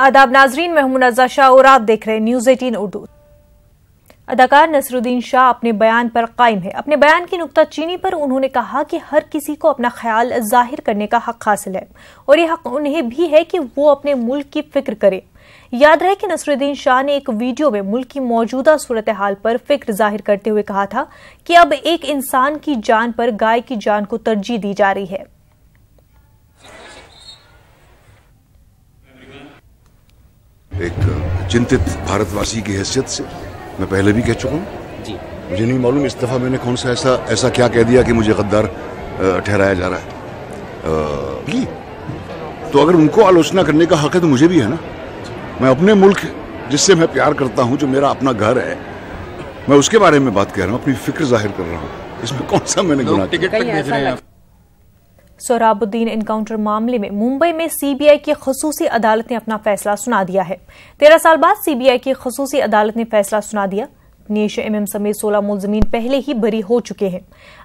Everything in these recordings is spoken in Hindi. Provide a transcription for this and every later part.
आदाब नाजरीन, मैं हूं मुनज़्ज़ा शाह और आप देख रहे हैं न्यूज़ 18 उर्दू। अदाकार नसरुद्दीन शाह अपने बयान पर कायम है। अपने बयान की नुक्ताचीनी पर उन्होंने कहा कि हर किसी को अपना ख्याल जाहिर करने का हक हासिल है और ये हक उन्हें भी है कि वो अपने मुल्क की फिक्र करे। याद रहे कि नसरुद्दीन शाह ने एक वीडियो में मुल्क की मौजूदा सूरत हाल पर फिक्र जाहिर करते हुए कहा था कि अब एक इंसान की जान पर गाय की जान को तरजीह दी जा रही है। एक चिंतित भारतवासी की हैसियत से मैं पहले भी कह चुका हूँ जी। मुझे नहीं मालूम इस दफा मैंने कौन सा ऐसा क्या कह दिया कि मुझे गद्दार ठहराया जा रहा है। तो अगर उनको आलोचना करने का हक है तो मुझे भी है ना। मैं अपने मुल्क जिससे मैं प्यार करता हूँ, जो मेरा अपना घर है, मैं उसके बारे में बात कर रहा हूँ, अपनी फिक्र जाहिर कर रहा हूँ। इसमें कौन सा मैंने गुनाह किया? सोहराबुद्दीन एनकाउंटर मामले में मुंबई में सीबीआई की खसूसी अदालत ने अपना फैसला सुना दिया है। 13 साल बाद सीबीआई की खसूसी अदालत ने फैसला सुना दिया। नीश एमएम समेत 16 मुलजमीन पहले ही बरी हो चुके हैं।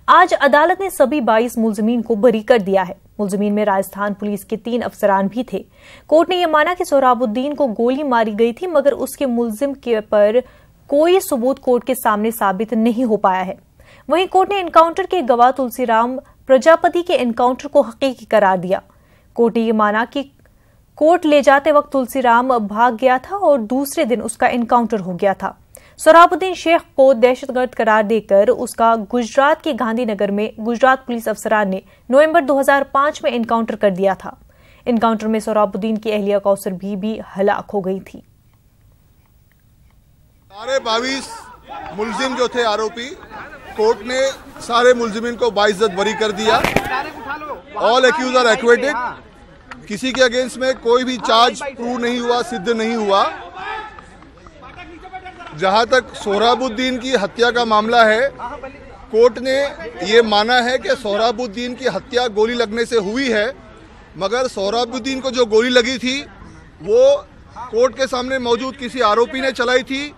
आज अदालत ने सभी 22 मुलजमीन को बरी कर दिया है। मुलजमीन में राजस्थान पुलिस के 3 अफसरान भी थे। कोर्ट ने यह माना कि सोहराबुद्दीन को गोली मारी गई थी, मगर उसके मुलजिम के पर कोई सबूत कोर्ट के सामने साबित नहीं हो पाया है। वहीं कोर्ट ने एनकाउंटर के गवाह तुलसीराम प्रजापति के एनकाउंटर को हकीकी करार दिया। कोर्ट ने यह माना कि कोर्ट ले जाते वक्त तुलसीराम भाग गया था और दूसरे दिन उसका एनकाउंटर हो गया था। सोहराबुद्दीन शेख को दहशतगर्द करार देकर उसका गुजरात के गांधीनगर में गुजरात पुलिस अफसरान ने नवंबर 2005 में एनकाउंटर कर दिया था। एनकाउंटर में सोहराबुद्दीन की अहलिया कौसर भी हलाक हो गई थी। सारे 22 मुलजिम जो थे आरोपी, कोर्ट ने सारे मुलजिमीन को बाइज्जत बरी कर दिया। All accused are acquitted. किसी के अगेंस्ट में कोई भी चार्ज प्रूव नहीं हुआ, सिद्ध नहीं हुआ। जहां तक सोहराबुद्दीन की हत्या का मामला है, कोर्ट ने ये माना है कि सोहराबुद्दीन की हत्या गोली लगने से हुई है, मगर सोहराबुद्दीन को जो गोली लगी थी वो कोर्ट के सामने मौजूद किसी आरोपी ने चलाई थी,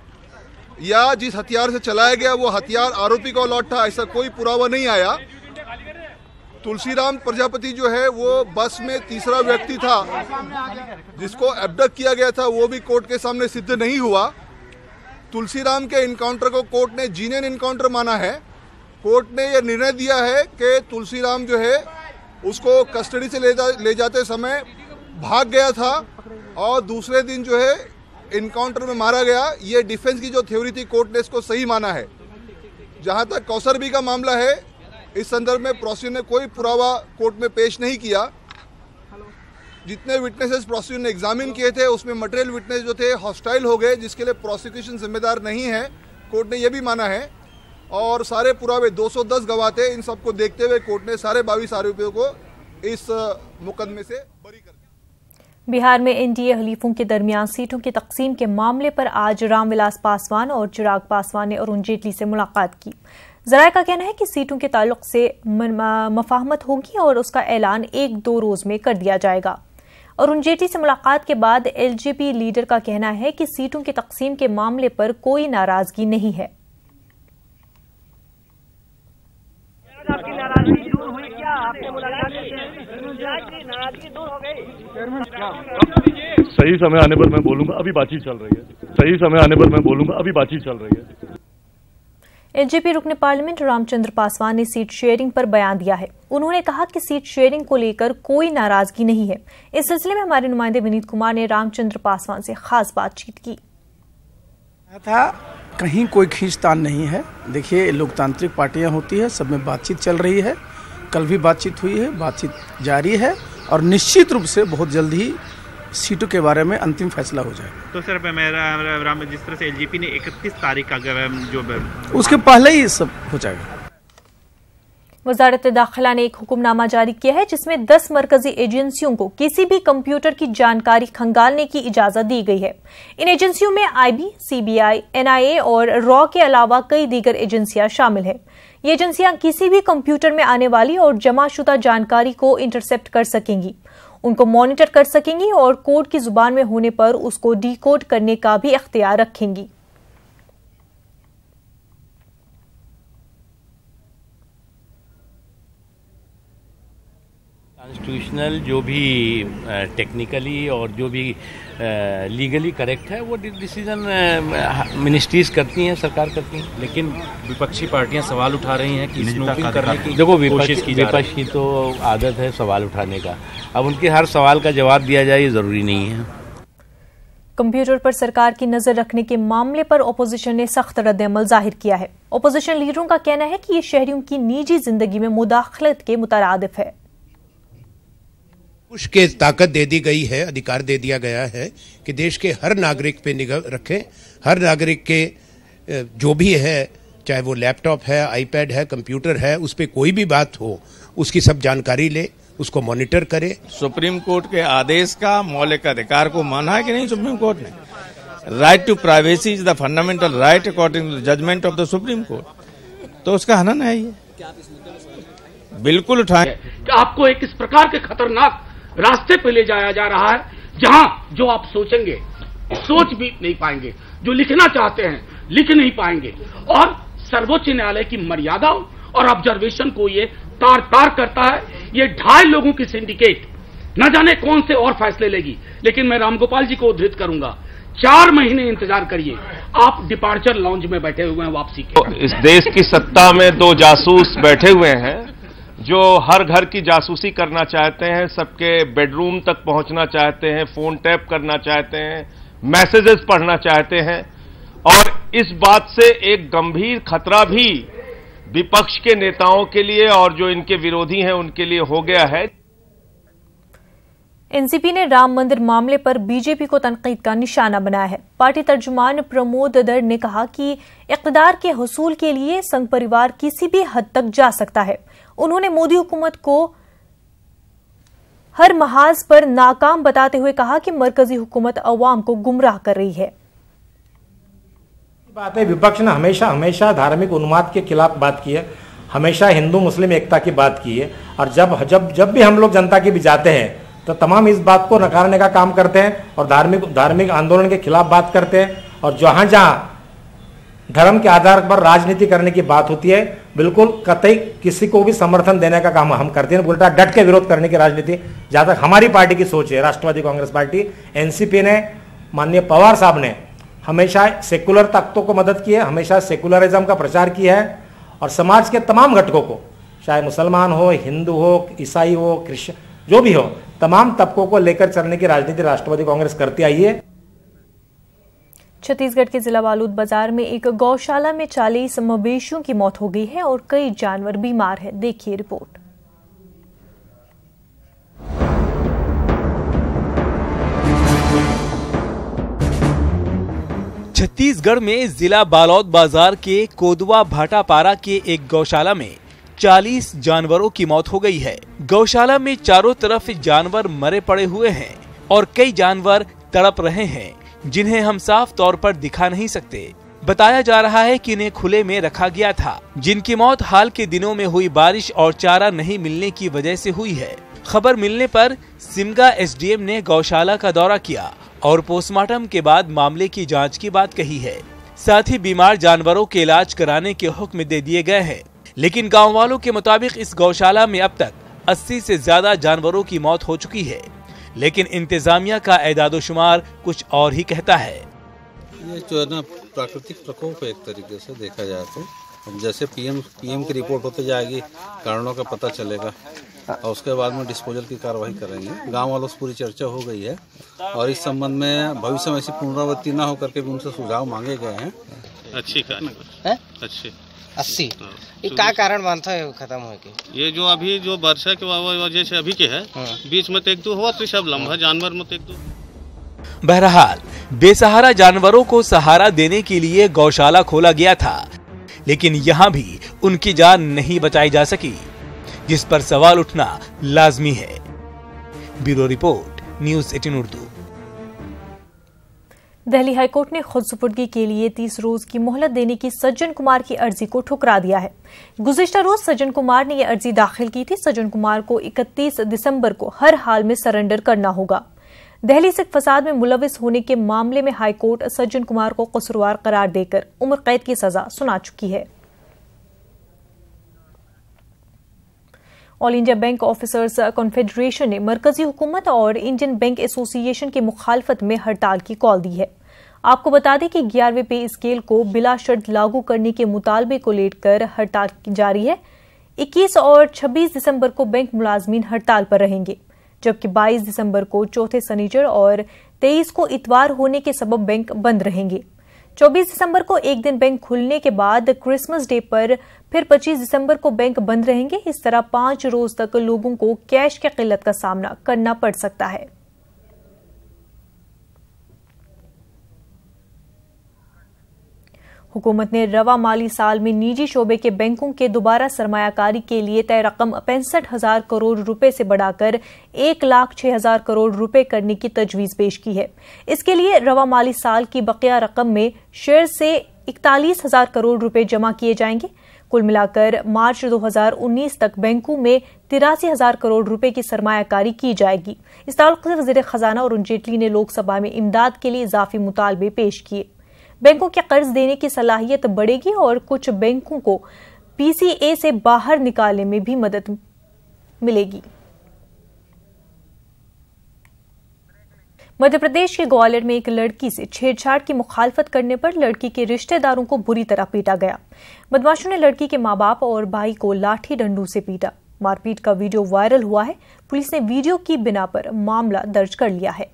या जिस हथियार से चलाया गया वो हथियार आरोपी को अलॉट था, ऐसा कोई पुरावा नहीं आया। तुलसीराम प्रजापति जो है वो बस में तीसरा व्यक्ति था जिसको एब्डक्ट किया गया था, वो भी कोर्ट के सामने सिद्ध नहीं हुआ। तुलसीराम के इनकाउंटर को कोर्ट ने जीनियन इनकाउंटर माना है। कोर्ट ने यह निर्णय दिया है कि तुलसीराम जो है उसको कस्टडी से ले जाते समय भाग गया था और दूसरे दिन जो है इनकाउंटर में मारा गया। ये डिफेंस की जो थ्योरी थी, कोर्ट ने इसको सही माना है। जहां तक कौसर बी का मामला है, इस संदर्भ में प्रोसिक्यूशन ने कोई पुरावा कोर्ट में पेश नहीं किया। जितने विटनेसेस प्रोसिक्यूशन ने एग्जामिन किए थे उसमें मटेरियल विटनेस जो थे हॉस्टाइल हो गए, जिसके लिए प्रोसिक्यूशन जिम्मेदार नहीं है, कोर्ट ने यह भी माना है। और सारे पुरावे 210 गवाह थे, इन सबको देखते हुए कोर्ट ने सारे 22 आरोपियों को इस मुकदमे से बरी कर दिया। बिहार में एनडीए हलीफों के दरमियान सीटों की तकसीम के मामले पर आज रामविलास पासवान और चिराग पासवान ने अरुण जेटली से मुलाकात की। जराये का कहना है कि सीटों के ताल्लुक से मफाहमत होगी और उसका ऐलान 1-2 रोज में कर दिया जाएगा। अरुण जेटली से मुलाकात के बाद एलजेपी लीडर का कहना है कि सीटों की तकसीम के मामले पर कोई नाराजगी नहीं है। आपकी नाराजगी दूर हुई क्या? आपने मुलाकात नाराजगी दूर हो गई? सही समय आने पर मैं बोलूंगा, अभी बातचीत चल रही है। सही समय आने पर मैं बोलूंगा, अभी बातचीत चल रही है। एलजेपी रुकने पार्लियामेंट रामचंद्र पासवान ने सीट शेयरिंग पर बयान दिया है। उन्होंने कहा कि सीट शेयरिंग को लेकर कोई नाराजगी नहीं है। इस सिलसिले में हमारे नुमाइंदे विनीत कुमार ने रामचंद्र पासवान से खास बातचीत की। कहीं कोई खींचतान नहीं है। देखिए, लोकतांत्रिक पार्टियां होती है, सब में बातचीत चल रही है। कल भी बातचीत हुई है, बातचीत जारी है और निश्चित रूप से बहुत जल्द ही सीटों के बारे में अंतिम फैसला हो जाएगा। तो सर, मेरा जिस तरह से एलजेपी ने 31 तारीख का जो उसके पहले ही सब हो जाएगा। वजारत दाखिला ने एक हुक्मनामा जारी किया है जिसमें 10 मरकजी एजेंसियों को किसी भी कंप्यूटर की जानकारी खंगालने की इजाजत दी गई है। इन एजेंसियों में आईबी, सीबीआई, एनआईए और रॉ के अलावा कई दीगर एजेंसियां शामिल हैं। ये एजेंसियां किसी भी कंप्यूटर में आने वाली और जमाशुदा जानकारी को इंटरसेप्ट कर सकेंगी, उनको मॉनिटर कर सकेंगी और कोड की जुबान में होने पर उसको डीकोड करने का भी इख्तियार रखेंगी। कॉन्स्टिट्यूशनल जो भी टेक्निकली और जो भी लीगली करेक्ट है वो डिसीजन मिनिस्ट्रीज करती हैं, सरकार करती है। लेकिन विपक्षी पार्टियां सवाल उठा रही हैं कि स्नूपिंग करने की देखो कोशिश की विपक्ष की तो आदत है सवाल उठाने का। अब उनके हर सवाल का जवाब दिया जाए ये जरूरी नहीं है। कंप्यूटर पर सरकार की नजर रखने के मामले पर ओपोजिशन ने सख्त रद्द-ए-अमल जाहिर किया है। ओपोजिशन लीडरों का कहना है कि ये शहरियों की निजी जिंदगी में मुदाखलत के मुतरादिफ है। उसके ताकत दे दी गई है, अधिकार दे दिया गया है कि देश के हर नागरिक पे निगाह रखें। हर नागरिक के जो भी है, चाहे वो लैपटॉप है, आईपैड है, कंप्यूटर है, उस पर कोई भी बात हो उसकी सब जानकारी ले, उसको मॉनिटर करे। सुप्रीम कोर्ट के आदेश का मौलिक अधिकार को माना है कि नहीं सुप्रीम कोर्ट ने? Right to privacy is the fundamental right according to the judgement of the Supreme Court. तो उसका हनन है ये, बिल्कुल उठाएं। कि आपको एक इस प्रकार के खतरनाक रास्ते पे ले जाया जा रहा है जहां जो आप सोचेंगे सोच भी नहीं पाएंगे, जो लिखना चाहते हैं लिख नहीं पाएंगे, और सर्वोच्च न्यायालय की मर्यादाओं और ऑब्जर्वेशन को ये तार तार करता है। ये 2.5 लोगों की सिंडिकेट न जाने कौन से और फैसले लेगी। लेकिन मैं रामगोपाल जी को उद्धृत करूंगा, 4 महीने इंतजार करिए, आप डिपार्चर लाउंज में बैठे हुए हैं वापसी के। इस देश की सत्ता में 2 जासूस बैठे हुए हैं जो हर घर की जासूसी करना चाहते हैं, सबके बेडरूम तक पहुंचना चाहते हैं, फोन टैप करना चाहते हैं, मैसेजेस पढ़ना चाहते हैं। और इस बात से एक गंभीर खतरा भी विपक्ष के नेताओं के लिए और जो इनके विरोधी हैं उनके लिए हो गया है। एनसीपी ने राम मंदिर मामले पर बीजेपी को तनकीद का निशाना बनाया है। पार्टी तर्जुमान प्रमोद दर ने कहा कि इक़्तिदार के हुसूल के लिए संघ परिवार किसी भी हद तक जा सकता है। उन्होंने मोदी हुकूमत को हर महाज पर नाकाम बताते हुए कहा कि मरकजी हुकूमत अवाम को गुमराह कर रही है। बात है, विपक्ष ने हमेशा हमेशा धार्मिक उन्माद के खिलाफ बात की है, हमेशा हिंदू मुस्लिम एकता की बात की है। और जब भी हम लोग जनता के बीच जाते हैं तो तमाम इस बात को नकारने का काम करते हैं और धार्मिक आंदोलन के खिलाफ बात करते हैं। और जहां जहां धर्म के आधार पर राजनीति करने की बात होती है, बिल्कुल कतई किसी को भी समर्थन देने का काम हम करते हैं, उल्टा डट के विरोध करने की राजनीति जहां तक हमारी पार्टी की सोच है, राष्ट्रवादी कांग्रेस पार्टी एनसीपी ने, माननीय पवार साहब ने हमेशा सेकुलर ताकतों को मदद की है, हमेशा सेकुलरिज्म का प्रचार किया है और समाज के तमाम घटकों को, चाहे मुसलमान हो, हिंदू हो, ईसाई हो, क्रिश्चियन, जो भी हो, तमाम तबकों को लेकर चलने की राजनीति राष्ट्रवादी कांग्रेस करती आई है। छत्तीसगढ़ के जिला बालूद बाजार में एक गौशाला में 40 मवेशियों की मौत हो गई है और कई जानवर बीमार हैं। देखिए रिपोर्ट। छत्तीसगढ़ में जिला बालौद बाजार के कोदवा भाटापारा के एक गौशाला में 40 जानवरों की मौत हो गई है। गौशाला में चारों तरफ जानवर मरे पड़े हुए हैं और कई जानवर तड़प रहे हैं जिन्हें हम साफ तौर पर दिखा नहीं सकते। बताया जा रहा है कि इन्हें खुले में रखा गया था, जिनकी मौत हाल के दिनों में हुई बारिश और चारा नहीं मिलने की वजह से हुई है। खबर मिलने पर सिमगा एसडीएम ने गौशाला का दौरा किया और पोस्टमार्टम के बाद मामले की जांच की बात कही है। साथ ही बीमार जानवरों के इलाज कराने के हुक्म दे दिए गए हैं। लेकिन गाँव वालों के मुताबिक इस गौशाला में अब तक 80 से ज्यादा जानवरों की मौत हो चुकी है, लेकिन इंतजामिया का एदादोशुमार कुछ और ही कहता है। ये जो है ना प्राकृतिक प्रकोप है एक तरीके से देखा जाए तो। अब जैसे पीएम की रिपोर्ट होते जाएगी, कारणों का पता चलेगा और उसके बाद में डिस्पोजल की कार्रवाई करेंगे। गांव वालों से पूरी चर्चा हो गई है और इस संबंध में भविष्य में ऐसी पुनरावृत्ति न होकर के भी उनसे सुझाव मांगे गए हैं। अच्छी अच्छी 80 ये क्या कारण मानता है खत्म हो के? ये जो अभी जो वर्षा के वजह से अभी के है, बीच में एक दो हुआ तो सब लंबा जानवर में एक दो। बहरहाल बेसहारा जानवरों को सहारा देने के लिए गौशाला खोला गया था, लेकिन यहाँ भी उनकी जान नहीं बचाई जा सकी, जिस पर सवाल उठना लाजमी है। Bureau report, news 18 Urdu. Delhi high court ने खुद सुपुर्दगी के लिए 30 रोज की मोहलत देने की सज्जन कुमार की अर्जी को ठुकरा दिया है। गुज़िश्ता रोज सज्जन कुमार ने यह अर्जी दाखिल की थी। सज्जन कुमार को 31 दिसंबर को हर हाल में सरेंडर करना होगा। दिल्ली सिख फसाद में मुलविस होने के मामले में हाईकोर्ट सज्जन कुमार को कसूरवार करार देकर उम्र कैद की सजा सुना चुकी है। All India bank officers confederation ने मरकजी हुकूमत और इंडियन बैंक एसोसिएशन की मुखालफत में हड़ताल की कॉल दी है। आपको बता दें कि 11वें पे स्केल को बिला शर्त लागू करने के मुतालबे को लेकर हड़ताल जारी है। 21 और 26 दिसंबर को बैंक मुलाजमीन हड़ताल पर रहेंगे, जबकि 22 दिसंबर को चौथे शनिचर और 23 को इतवार होने के सबब बैंक बंद रहेंगे। 24 दिसंबर को एक दिन बैंक खुलने के बाद क्रिसमस डे पर फिर 25 दिसंबर को बैंक बंद रहेंगे। इस तरह 5 रोज तक लोगों को कैश की किल्लत का सामना करना पड़ सकता है। हुकूमत ने रवा माली साल में निजी शोबे के बैंकों के दोबारा सरमायाकारी के लिए तय रकम 65,000 करोड़ रुपए से बढ़ाकर 1,06,000 करोड़ रुपए करने की तजवीज पेश की है। इसके लिए रवा माली साल की बकिया रकम में शेयर से 41,000 करोड़ रुपए जमा किए जाएंगे। कुल मिलाकर मार्च 2019 तक बैंकों में 83,000 करोड़ रुपए की सरमायाकारी की जाएगी। इस ताल्लुक से वजीर खजाना अरुण जेटली ने लोकसभा में इमदाद के लिए इजाफी मुतालबे पेश किए। बैंकों के कर्ज देने की सलाहियत बढ़ेगी और कुछ बैंकों को पीसीए से बाहर निकालने में भी मदद मिलेगी। मध्य प्रदेश के ग्वालियर में एक लड़की से छेड़छाड़ की मुखालफत करने पर लड़की के रिश्तेदारों को बुरी तरह पीटा गया। बदमाशों ने लड़की के मां बाप और भाई को लाठी डंडू से पीटा। मारपीट का वीडियो वायरल हुआ है। पुलिस ने वीडियो की बिना पर मामला दर्ज कर लिया है।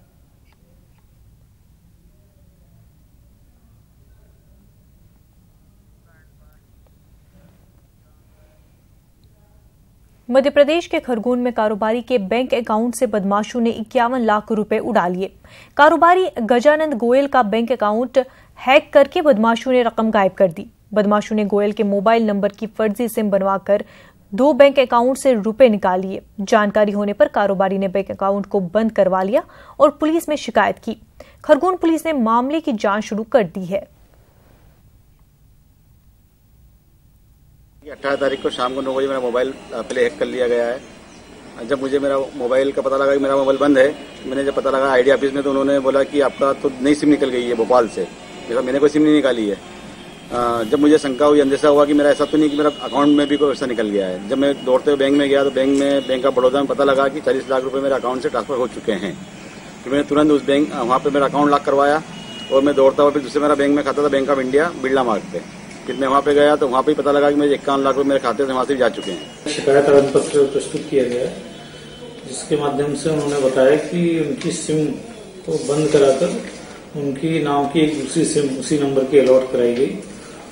मध्य प्रदेश के खरगोन में कारोबारी के बैंक अकाउंट से बदमाशों ने 51 लाख रुपए उड़ा लिए। कारोबारी गजानंद गोयल का बैंक अकाउंट हैक करके बदमाशों ने रकम गायब कर दी। बदमाशों ने गोयल के मोबाइल नंबर की फर्जी सिम बनवाकर 2 बैंक अकाउंट से रुपए निकाल लिए। जानकारी होने पर कारोबारी ने बैंक अकाउंट को बंद करवा लिया और पुलिस में शिकायत की। खरगोन पुलिस ने मामले की जांच शुरू कर दी है। 18 तारीख को शाम को 9 बजे मेरा मोबाइल पहले हैक कर लिया गया है। जब मुझे मेरा मोबाइल का पता लगा कि मेरा मोबाइल बंद है, मैंने जब पता लगा आईडी ऑफिस में, तो उन्होंने बोला कि आपका तो नई सिम निकल गई है भोपाल से। मैंने कोई सिम नहीं निकाली है। जब मुझे शंका हुई, अंदेशा हुआ कि मेरा ऐसा तो नहीं कि मेरा अकाउंट में भी कोई ऐसा निकल गया है। जब मैं दौड़ते हुए बैंक में गया तो बैंक ऑफ बड़ौदा में पता लगा कि 40 लाख रुपये मेरे अकाउंट से ट्रांसफर हो चुके हैं। तो मैंने तुरंत उस बैंक वहाँ पर मेरा अकाउंट लॉक करवाया और मैं दौड़ता हुआ फिर दूसरे मेरा बैंक में खाता था, बैंक ऑफ इंडिया बिरला मार्ग पे। फिर मैं वहाँ पे गया तो वहाँ पे पता लगा कि मेरे 51 लाख रुपए मेरे खाते से वहाँ से जा चुके हैं। शिकायत आवेदन पत्र प्रस्तुत किया गया है, जिसके माध्यम से उन्होंने बताया कि उनकी सिम को बंद कराकर उनकी नाम की एक दूसरी सिम उसी नंबर की अलॉट कराई गई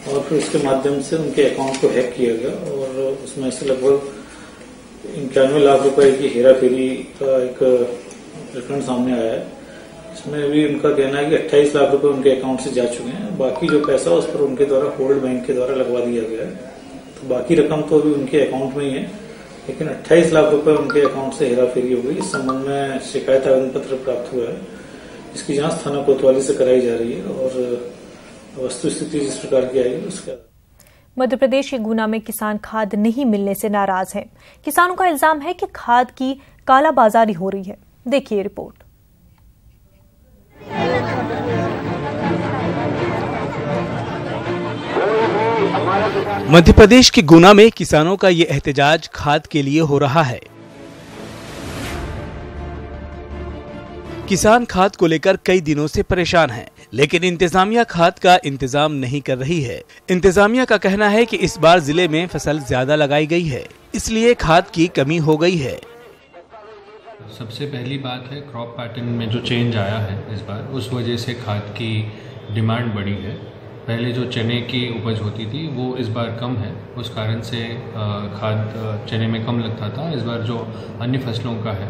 और फिर उसके माध्यम से उनके अकाउंट को हैक किया गया और उसमें से लगभग 91 लाख रुपए की हेराफेरी का एक प्रकरण सामने आया है। इसमें भी उनका कहना है कि 28 लाख रुपए उनके अकाउंट से जा चुके हैं। बाकी जो पैसा उस पर उनके द्वारा होल्ड बैंक के द्वारा लगवा दिया गया है। तो बाकी रकम तो अभी उनके अकाउंट में ही है, लेकिन 28 लाख रुपए उनके अकाउंट से हेराफेरी हो गई। इस संबंध में शिकायत आवेदन पत्र प्राप्त हुआ है। इसकी जांच थाना कोतवाली से कराई जा रही है और वस्तुस्थिति जिस प्रकार की आएगी उसका। मध्य प्रदेश के गुना में किसान खाद नहीं मिलने से नाराज हैं। किसानों का इल्जाम है कि खाद की कालाबाजारी हो रही है। देखिए रिपोर्ट। मध्य प्रदेश के गुना में किसानों का ये एहतजाज खाद के लिए हो रहा है। किसान खाद को लेकर कई दिनों से परेशान हैं, लेकिन इंतजामिया खाद का इंतजाम नहीं कर रही है। इंतजामिया का कहना है कि इस बार जिले में फसल ज्यादा लगाई गई है, इसलिए खाद की कमी हो गई है। सबसे पहली बात है क्रॉप पैटर्न में जो चेंज आया है इस बार, उस वजह से खाद की डिमांड बढ़ी है। पहले जो चने की उपज होती थी वो इस बार कम है, उस कारण से खाद चने में कम लगता था। इस बार जो अन्य फसलों का है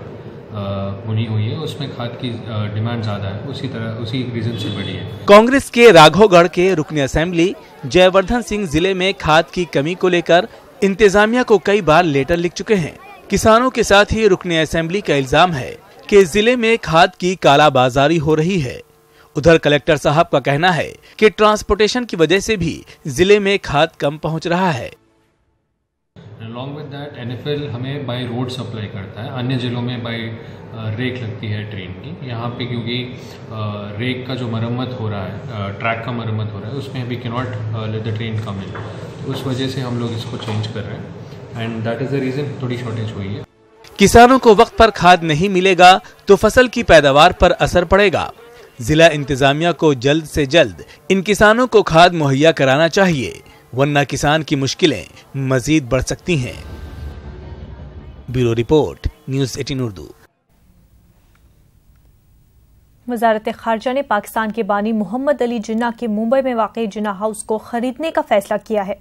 बुनी हुई है उसमें खाद की डिमांड ज़्यादा है, उसी रीजन से बढ़ी है। कांग्रेस के राघवगढ़ के रुकन असेंबली जयवर्धन सिंह जिले में खाद की कमी को लेकर इंतजामिया को कई बार लेटर लिख चुके हैं। किसानों के साथ ही रुकन असेंबली का इल्जाम है कि जिले में खाद की कालाबाजारी हो रही है। उधर कलेक्टर साहब का कहना है कि ट्रांसपोर्टेशन की वजह से भी जिले में खाद कम पहुंच रहा है। अलॉन्ग विद दैट एनएफएल हमें बाय रोड सप्लाई करता है, अन्य जिलों में बाय रेक लगती है ट्रेन की। यहाँ पे क्योंकि रेक का जो मरम्मत हो रहा है, ट्रैक का मरम्मत हो रहा है, उसमें we can not let the train come in, उस वजह से हम लोग इसको चेंज कर रहे हैं। And that is the reason थोड़ी शॉर्टेज हुई है। किसानों को वक्त पर खाद नहीं मिलेगा तो फसल की पैदावार पर असर पड़ेगा। जिला इंतजामिया को जल्द से जल्द इन किसानों को खाद मुहैया कराना चाहिए, वरना किसान की मुश्किलें मजीद बढ़ सकती हैं। Bureau report, news 18 Urdu. वजारत खारजा ने पाकिस्तान के बानी मोहम्मद अली जिन्ना के मुंबई में वाक़ई जिन्ना हाउस को खरीदने का फैसला किया है।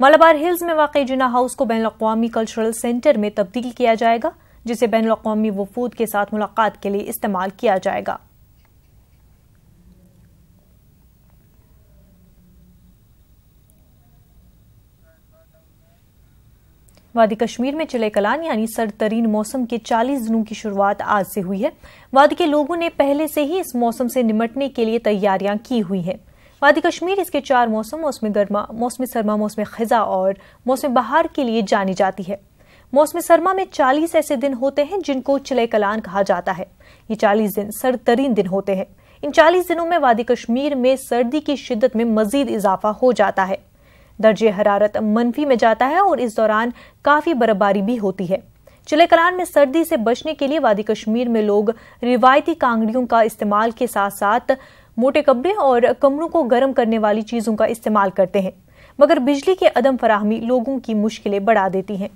मलाबार हिल्स में वाक़ई जिन्ना हाउस को बैनुल-अक़वामी कल्चरल सेंटर में तब्दील किया जाएगा, जिसे बैनुल-अक़वामी वफूद के साथ मुलाकात के लिए इस्तेमाल किया जाएगा। वादी कश्मीर में चिले कलान यानी सरतरीन मौसम के 40 दिनों की शुरुआत आज से हुई है। वादी के लोगों ने पहले से ही इस मौसम से निपटने के लिए तैयारियां की हुई हैं। वादी कश्मीर इसके 4 मौसम मौसम गर्मा, मौसम सरमा, मौसम खिजा और मौसम बहार के लिए जानी जाती है। मौसम सरमा में 40 ऐसे दिन होते हैं जिनको चिले कलान कहा जाता है। ये 40 दिन सरतरीन दिन होते हैं। इन 40 दिनों में वादी कश्मीर में सर्दी की शिद्दत में मजीद इजाफा हो जाता है। दर्जे हरारत मनफी में जाता है और इस दौरान काफी बर्फबारी भी होती है। चिले कलान में सर्दी से बचने के लिए वादी कश्मीर में लोग रिवायती कांगड़ियों का इस्तेमाल के साथ साथ मोटे कपड़े और कमरों को गर्म करने वाली चीजों का इस्तेमाल करते हैं, मगर बिजली की अदम फराहमी लोगों की मुश्किलें बढ़ा देती हैं।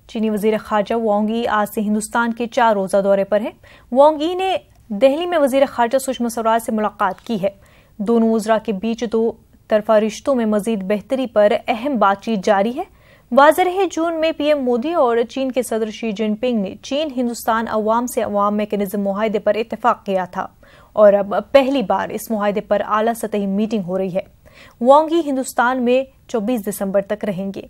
चीनी वजीर खारजा वांग यी आज से हिंदुस्तान के 4 रोजा दौरे पर हैं। वांग यी ने दिल्ली में वजीर खारजा सुषमा स्वराज से मुलाकात की है। दोनों वज़रा के बीच 2 तरफा रिश्तों में मजीद बेहतरी पर अहम बातचीत जारी है। वाज़ेह है जून में पीएम मोदी और चीन के सदर शी जिनपिंग ने चीन हिंदुस्तान अवाम से अवाम मैकेनिज्म मुआहदे पर इत्तेफाक किया था और अब पहली बार इस मुआहदे पर आला सतही मीटिंग हो रही है। वांग यी हिंदुस्तान में 24 दिसंबर तक रहेंगे।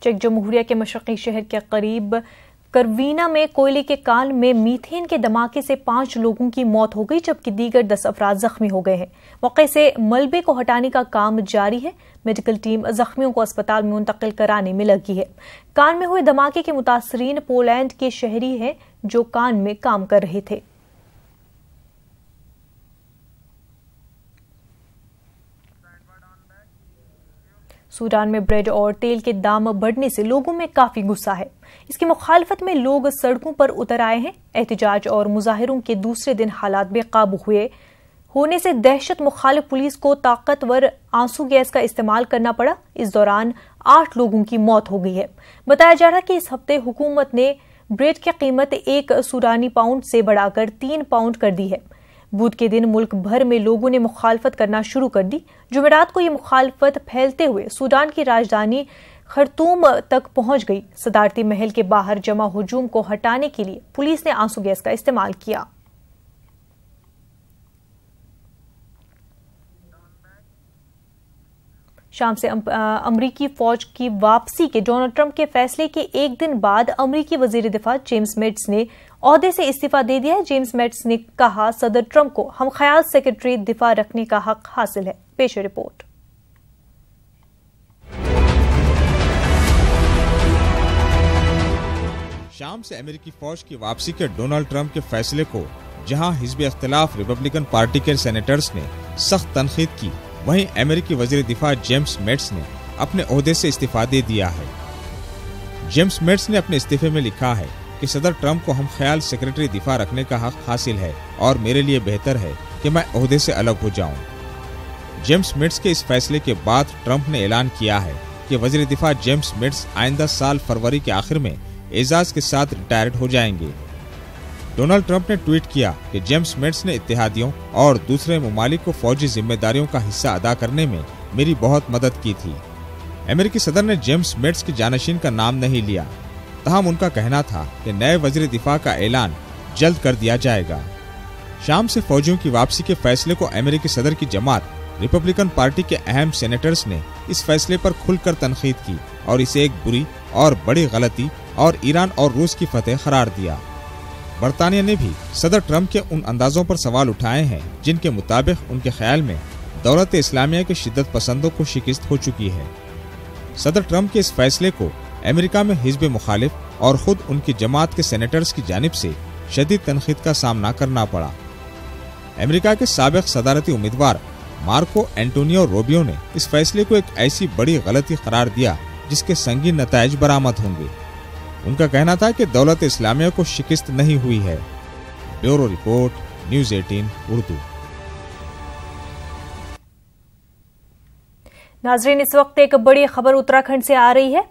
चेक जमहूरिया के मशरक़ी शहर के करीब करवीना में कोयले के कान में मीथेन के धमाके से 5 लोगों की मौत हो गई, जबकि दीगर 10 अफराद जख्मी हो गए हैं। मौके से मलबे को हटाने का काम जारी है। मेडिकल टीम जख्मियों को अस्पताल में मुंतकिल कराने में लगी है। कान में हुए धमाके के मुतासरीन पोलैंड के शहरी हैं जो कान में काम कर रहे थे। सूडान में ब्रेड और तेल के दाम बढ़ने से लोगों में काफी गुस्सा है। इसकी मुखालफत में लोग सड़कों पर उतर आए हैं। एहतजाज और मुजाहिरों के दूसरे दिन हालात बेकाबू होने से दहशत मुखालिफ पुलिस को ताकतवर आंसू गैस का इस्तेमाल करना पड़ा। इस दौरान 8 लोगों की मौत हो गई है। बताया जा रहा है कि इस हफ्ते हुकूमत ने ब्रेड की कीमत 1 सूडानी पाउंड से बढ़ाकर 3 पाउंड कर दी है। बुध के दिन मुल्क भर में लोगों ने मुखालफत करना शुरू कर दी। जुमेरात को ये मुखालफत फैलते हुए सूडान की राजधानी खर्तूम तक पहुंच गई। सदारती महल के बाहर जमा हुजूम को हटाने के लिए पुलिस ने आंसू गैस का इस्तेमाल किया। शाम से अमरीकी फौज की वापसी के डोनाल्ड ट्रंप के फैसले के एक दिन बाद अमरीकी वजीर दिफा जेम्स मेट्स ने ओहदे से इस्तीफा दे दिया है। जेम्स मेट्स ने कहा, सदर ट्रंप को हम ख्याल सेक्रेटरी दिफा रखने का हक हासिल है। पेश रिपोर्ट। शाम से अमेरिकी फौज की वापसी के डोनाल्ड ट्रंप के फैसले को जहां हिज़्ब इख्तिलाफ रिपब्लिकन पार्टी के सेनेटर्स ने सख्त तनकीद की, वहीं अमेरिकी वजीर दिफा जेम्स मेट्स ने अपने ओहदे से इस्तीफा दे दिया है। जेम्स मेट्स ने अपने इस्तीफे में लिखा है कि सदर ट्रंप को हम ख्याल सेक्रेटरी दिफा रखने का हक हासिल है और मेरे लिए बेहतर है कि मैं ओहदे से अलग हो जाऊं। जेम्स मेट्स के इस फैसले के बाद ट्रंप ने ऐलान किया है कि वजीर दिफा जेम्स मेट्स आइंदा साल फरवरी के आखिर में एजाज के साथ रिटायर्ड हो जाएंगे। डोनाल्ड ट्रंप ने ट्वीट किया कि जेम्स मेट्स ने इत्तेहादियों और दूसरे ममालिक को फौजी जिम्मेदारियों का हिस्सा अदा करने में मेरी बहुत मदद की थी। अमेरिकी सदर ने जेम्स मेट्स की जानशीन का नाम नहीं लिया, तहम उनका कहना था कि नए वजीर दिफा का ऐलान जल्द कर दिया जाएगा। शाम से फौजियों की वापसी के फैसले को अमेरिकी सदर की जमात रिपब्लिकन पार्टी के अहम सेनेटर्स ने इस फैसले पर खुलकर तनकीद की और इसे एक बुरी और बड़ी गलती और ईरान और रूस की फतेह करार दिया। बरतानिया ने भी सदर ट्रंप के उन अंदाजों पर सवाल उठाए हैं जिनके मुताबिक उनके ख्याल में दौलत इस्लामिया के शिद्दत पसंदों को शिकस्त हो चुकी है। सदर ट्रंप के इस फैसले को अमेरिका में हिज़्ब मुखालिफ और खुद उनकी जमात के सेनेटर्स की जानिब से शदीद तनकीद का सामना करना पड़ा। अमेरिका के साबिक सदारती उम्मीदवार मार्को एंटोनियो रूबियो ने इस फैसले को एक ऐसी बड़ी गलती करार दिया जिसके संगीन नताइज बरामद होंगे। उनका कहना था कि दौलत इस्लामिया को शिकस्त नहीं हुई है। Bureau report, news 18 Urdu. नाजरीन, इस वक्त एक बड़ी खबर उत्तराखंड से आ रही है।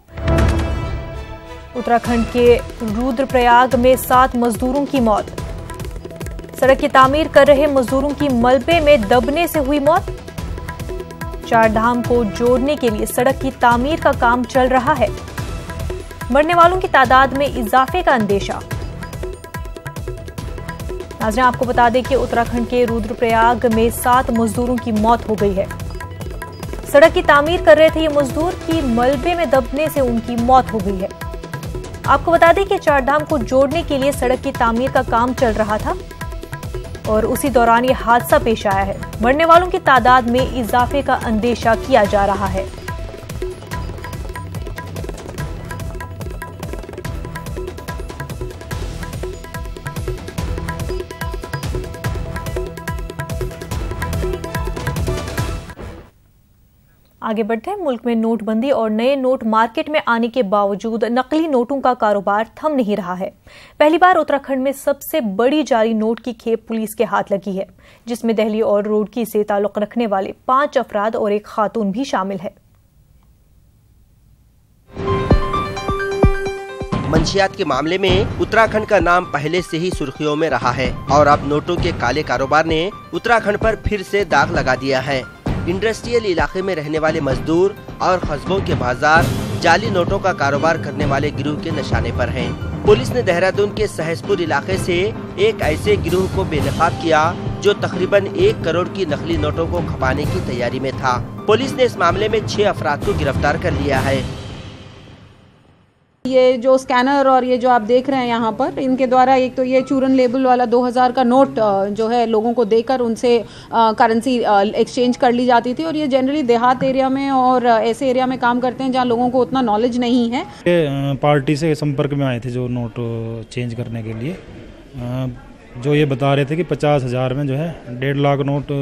उत्तराखंड के रुद्रप्रयाग में 7 मजदूरों की मौत। सड़क की तामीर कर रहे मजदूरों की मलबे में दबने से हुई मौत। 4 धाम को जोड़ने के लिए सड़क की तामीर का काम चल रहा है। मरने वालों की तादाद में इजाफे का अंदेशा। नाज़रीन, आपको बता दें कि उत्तराखंड के रुद्रप्रयाग में 7 मजदूरों की मौत हो गई है। सड़क की तामीर कर रहे थे ये मजदूर की मलबे में दबने से उनकी मौत हो गई है। आपको बता दें कि 4 धाम को जोड़ने के लिए सड़क की तामीर का काम चल रहा था और उसी दौरान ये हादसा पेश आया है। मरने वालों की तादाद में इजाफे का अंदेशा किया जा रहा है। आगे बढ़ते हैं। मुल्क में नोटबंदी और नए नोट मार्केट में आने के बावजूद नकली नोटों का कारोबार थम नहीं रहा है। पहली बार उत्तराखंड में सबसे बड़ी जाली नोट की खेप पुलिस के हाथ लगी है, जिसमें दिल्ली और रुड़की से ताल्लुक रखने वाले 5 अफराद और एक खातून भी शामिल है। मंशियात के मामले में उत्तराखंड का नाम पहले से ही सुर्खियों में रहा है और अब नोटों के काले कारोबार ने उत्तराखंड पर फिर से दाग लगा दिया है। इंडस्ट्रियल इलाके में रहने वाले मजदूर और कस्बों के बाजार जाली नोटों का कारोबार करने वाले गिरोह के निशाने पर हैं। पुलिस ने देहरादून के सहसपुर इलाके से एक ऐसे गिरोह को बेनकाब किया जो तकरीबन 1 करोड़ की नकली नोटों को खपाने की तैयारी में था। पुलिस ने इस मामले में 6 अफराद को गिरफ्तार कर लिया है। ये जो स्कैनर और ये जो आप देख रहे हैं यहाँ पर, इनके द्वारा एक तो ये चूरन लेबल वाला 2000 का नोट जो है लोगों को देकर उनसे करेंसी एक्सचेंज कर ली जाती थी और ये जनरली देहात एरिया में और ऐसे एरिया में काम करते हैं जहाँ लोगों को उतना नॉलेज नहीं है। पार्टी से संपर्क में आए थे जो नोट चेंज करने के लिए, जो ये बता रहे थे कि 50,000 में जो है 1.5 लाख नोट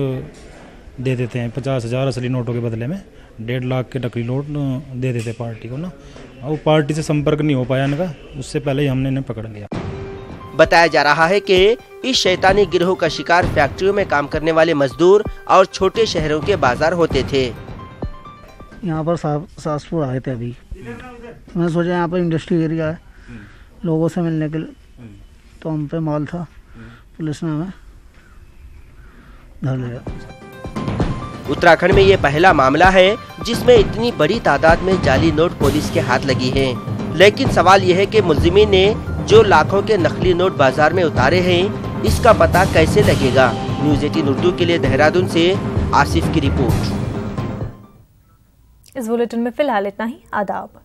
दे देते हैं। 50,000 असली नोटों के बदले में 1.5 लाख के नकली नोट दे देते पार्टी को ना। वो पार्टी से संपर्क नहीं हो पाया इनका, उससे पहले ही हमने इन्हें पकड़ लिया। बताया जा रहा है कि इस शैतानी गिरोह का शिकार फैक्ट्रियों में काम करने वाले मजदूर और छोटे शहरों के बाजार होते थे। यहाँ पर सासपुर आए थे अभी, मैं सोचा यहाँ पर इंडस्ट्री एरिया है, लोगों से मिलने के लिए, तो हम पे माल था, पुलिस ने हमें धर लिया। उत्तराखंड में ये पहला मामला है जिसमें इतनी बड़ी तादाद में जाली नोट पुलिस के हाथ लगी हैं। लेकिन सवाल ये है कि मुलजिमीन ने जो लाखों के नकली नोट बाजार में उतारे हैं, इसका पता कैसे लगेगा। न्यूज़ 18 उर्दू के लिए देहरादून से आसिफ की रिपोर्ट। इस बुलेटिन में फिलहाल इतना ही। आदाब।